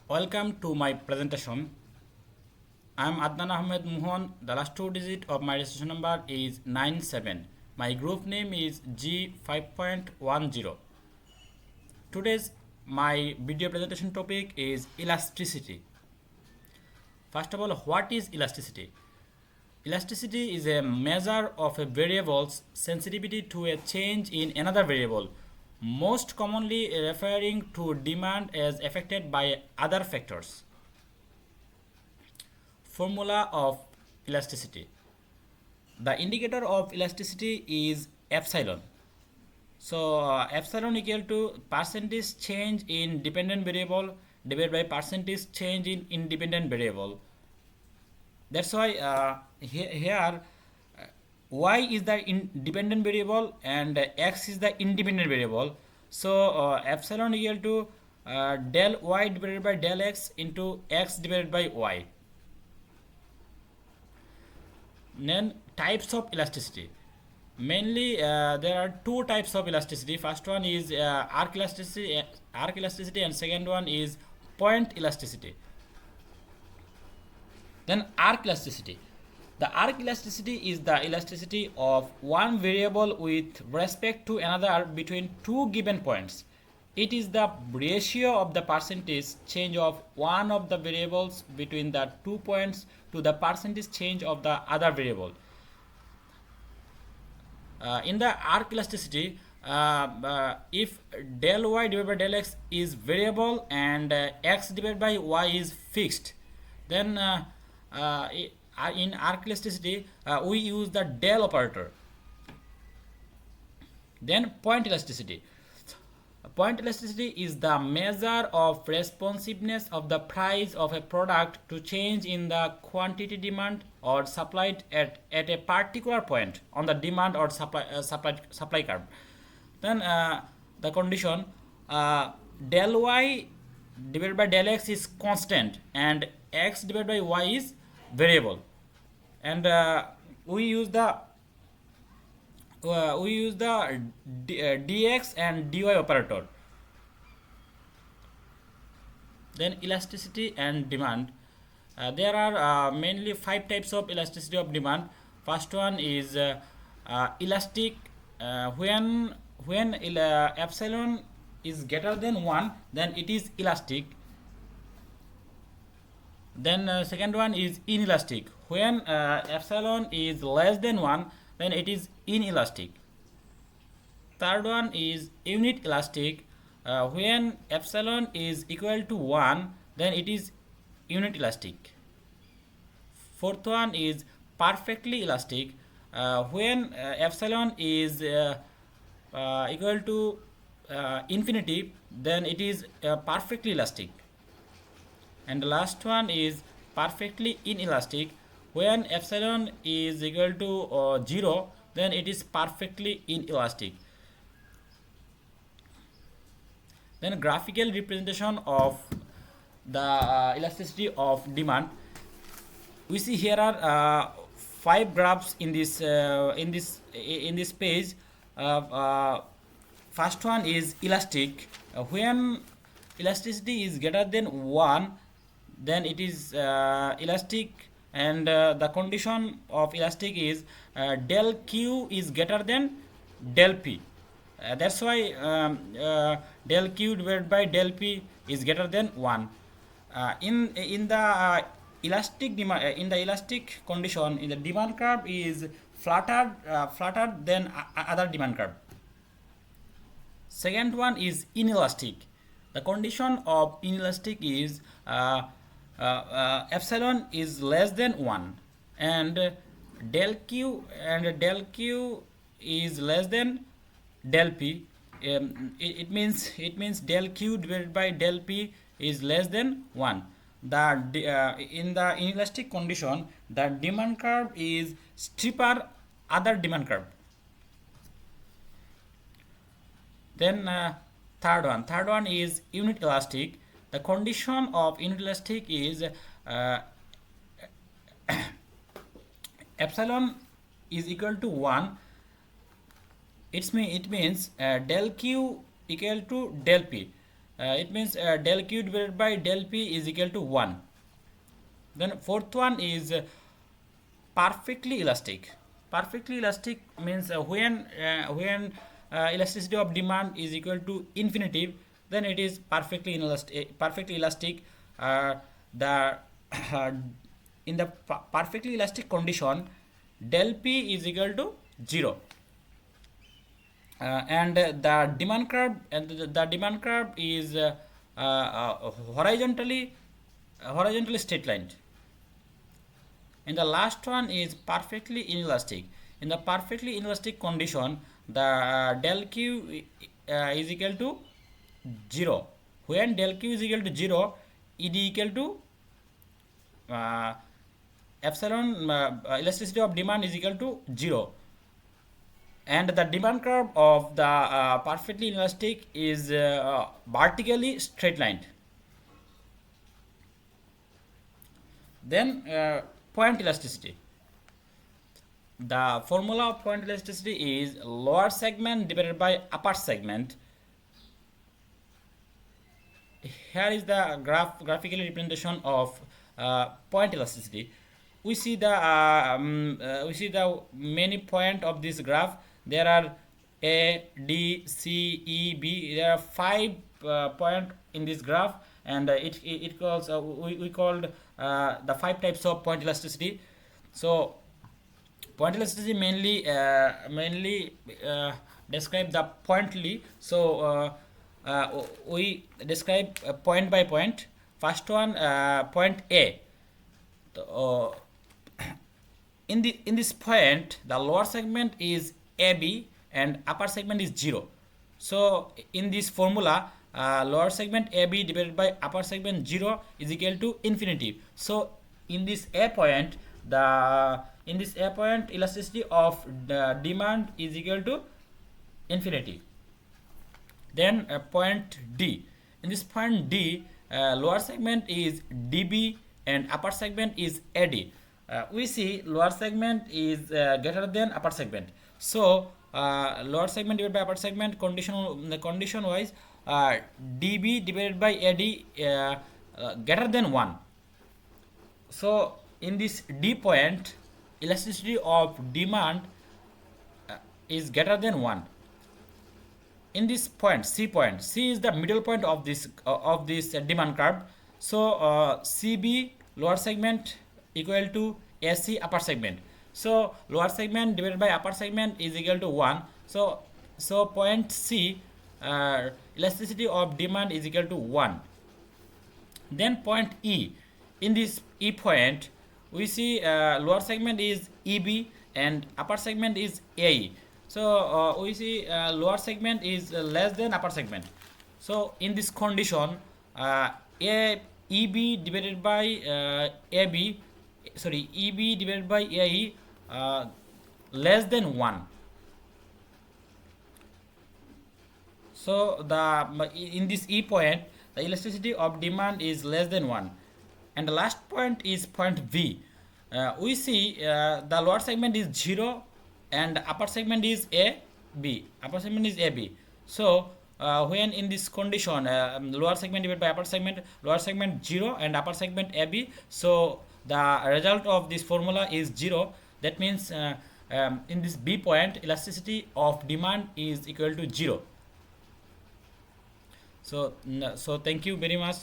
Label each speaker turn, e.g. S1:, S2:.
S1: Welcome to my presentation. I am Adnan Ahmed Muhon. The last two digit of my registration number is 97. My group name is G5.10. Today's my video presentation topic is elasticity. First of all, what is elasticity? Elasticity is a measure of a variable's sensitivity to a change in another variable, most commonly referring to demand as affected by other factors. Formula of elasticity. The indicator of elasticity is epsilon. So epsilon equal to percentage change in dependent variable divided by percentage change in independent variable. That's why here y is the dependent variable and x is the independent variable. So epsilon equal to del y divided by del x into x divided by y. Then types of elasticity. Mainly there are two types of elasticity. First one is arc elasticity, and second one is point elasticity. Then arc elasticity. The arc elasticity is the elasticity of one variable with respect to another between two given points. It is the ratio of the percentage change of one of the variables between the 2 points to the percentage change of the other variable. In the arc elasticity, if del y divided by del x is variable and x divided by y is fixed, then in arc elasticity we use the del operator. Then point elasticity. Point elasticity is the measure of responsiveness of the price of a product to change in the quantity demand or supplied at a particular point on the demand or supply curve. Then the condition del y divided by del x is constant and x divided by y is variable, and we use the dx and dy operator. Then elasticity and demand. There are mainly 5 types of elasticity of demand. First one is elastic. When epsilon is greater than 1, then it is elastic. Then second one is inelastic. When epsilon is less than 1, then it is inelastic. Third one is unit elastic. When epsilon is equal to 1, then it is unit elastic. Fourth one is perfectly elastic. When epsilon is equal to infinity, then it is perfectly elastic. And the last one is perfectly inelastic. When epsilon is equal to 0, then it is perfectly inelastic. Then graphical representation of the elasticity of demand. We see here are 5 graphs in this page. First one is elastic. When elasticity is greater than 1, then it is elastic, and the condition of elastic is del q is greater than del p. That's why del q divided by del p is greater than 1. In the elastic demand, in the elastic condition, in the demand curve is flatter than other demand curve. Second one is inelastic. The condition of inelastic is epsilon is less than 1, and del q is less than del p. It means del q divided by del p is less than 1. In the inelastic condition, the demand curve is steeper other demand curve. Then third one is unit elastic. The condition of unit elastic is epsilon is equal to 1. It means del q equal to del p. It means del q divided by del p is equal to 1. Then fourth one is perfectly elastic. Perfectly elastic means when elasticity of demand is equal to infinity, then it is perfectly inelastic. Perfectly elastic. The in the perfectly elastic condition, del p is equal to 0. And the demand curve is horizontally straight line. And the last one is perfectly inelastic. In the perfectly inelastic condition, the del q is equal to 0. When del q is equal to 0, ed equal to uh, epsilon elasticity of demand is equal to 0. And the demand curve of the perfectly inelastic is vertically straight lined. Then point elasticity. The formula of point elasticity is lower segment divided by upper segment. Here is the graphical representation of point elasticity. We see the many point of this graph. There are A, D, C, E, B. There are 5 point in this graph, and it calls we called the 5 types of point elasticity. So point elasticity mainly describe the pointly. So we describe point by point. First one, point A. uh, in this point, the lower segment is AB and upper segment is 0. So in this formula, lower segment AB divided by upper segment 0 is equal to infinity. So in this A point, elasticity of the demand is equal to infinity. Then point D. In this point D, lower segment is DB and upper segment is AD. We see lower segment is greater than upper segment. So lower segment divided by upper segment condition wise, DB divided by AD greater than 1. So in this D point, elasticity of demand is greater than 1. In this point, C is the middle point of this demand curve. So CB lower segment equal to AC upper segment. So lower segment divided by upper segment is equal to 1. So point C, elasticity of demand is equal to 1. Then point E. In this E point, we see lower segment is EB and upper segment is AE. So we see lower segment is less than upper segment. So in this condition, EB divided by EB divided by AE less than 1. So in this E point, the elasticity of demand is less than 1. And the last point is point V. We see the lower segment is 0 and upper segment is AB. Upper segment is AB. So when in this condition, lower segment divided by upper segment, lower segment 0 and upper segment AB. So the result of this formula is 0. That means in this B point, elasticity of demand is equal to 0. So thank you very much.